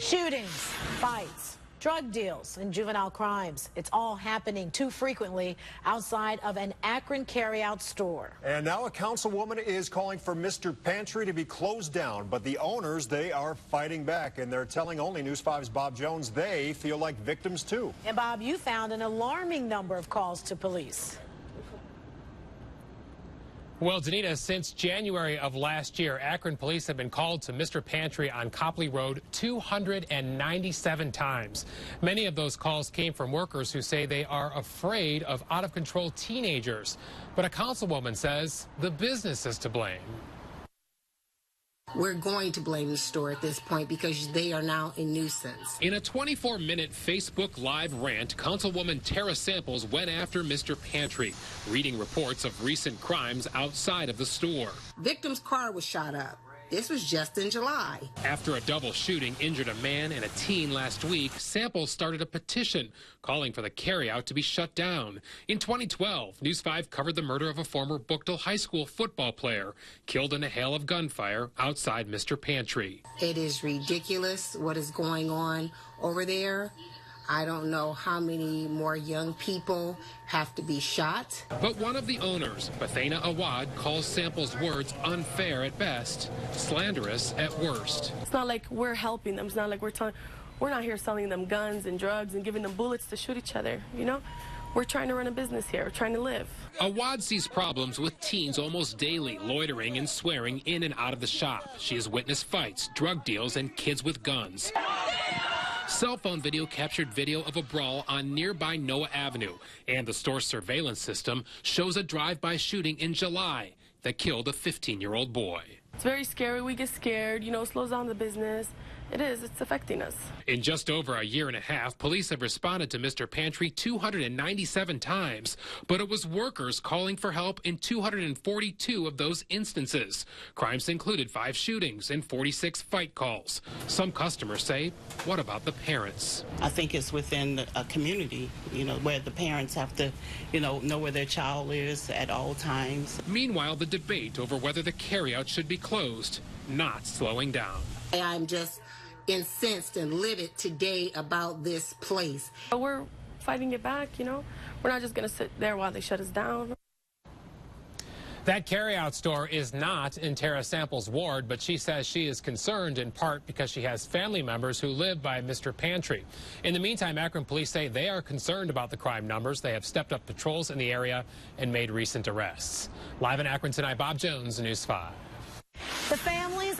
Shootings, fights, drug deals, and juvenile crimes. It's all happening too frequently outside of an Akron carryout store. And now a councilwoman is calling for Mr. Pantry to be closed down. But the owners, they are fighting back, and they're telling Only News 5's Bob Jones they feel like victims too. And Bob, you found an alarming number of calls to police. Well, Danita, since January of last year, Akron police have been called to Mr. Pantry on Copley Road 297 times. Many of those calls came from workers who say they are afraid of out-of-control teenagers. But a councilwoman says the business is to blame. We're going to blame the store at this point because they are now a nuisance. In a 24-minute Facebook Live rant, Councilwoman Tara Samples went after Mr. Pantry, reading reports of recent crimes outside of the store. Victim's car was shot up. This was just in July. After a double shooting injured a man and a teen last week, Samples started a petition calling for the carryout to be shut down. In 2012, News 5 covered the murder of a former Bookdale High School football player killed in a hail of gunfire outside Mr. Pantry. It is ridiculous what is going on over there. I don't know how many more young people have to be shot. But one of the owners, Bathana Awad, calls Samples' words unfair at best, slanderous at worst. It's not like we're helping them. It's not like we're not here selling them guns and drugs and giving them bullets to shoot each other, you know? We're trying to run a business here. We're trying to live. Awad sees problems with teens almost daily, loitering and swearing in and out of the shop. She has witnessed fights, drug deals, and kids with guns. Cell phone video captured video of a brawl on nearby Noah Avenue, and the store's surveillance system shows a drive-by shooting in July that killed a 15-year-old boy. It's very scary. We get scared, you know, it slows down the business. It is. It's affecting us. In just over a year and a half, police have responded to Mr. Pantry 297 times, but it was workers calling for help in 242 of those instances. Crimes included 5 shootings and 46 fight calls. Some customers say, what about the parents? I think it's within a community, you know, where the parents have to, you know where their child is at all times. Meanwhile, the debate over whether the carryout should be closed, not slowing down. I'm just incensed and livid today about this place. But we're fighting it back, you know? We're not just going to sit there while they shut us down. That carryout store is not in Tara Samples' ward, but she says she is concerned in part because she has family members who live by Mr. Pantry. In the meantime, Akron police say they are concerned about the crime numbers. They have stepped up patrols in the area and made recent arrests. Live in Akron tonight, Bob Jones, News 5. The families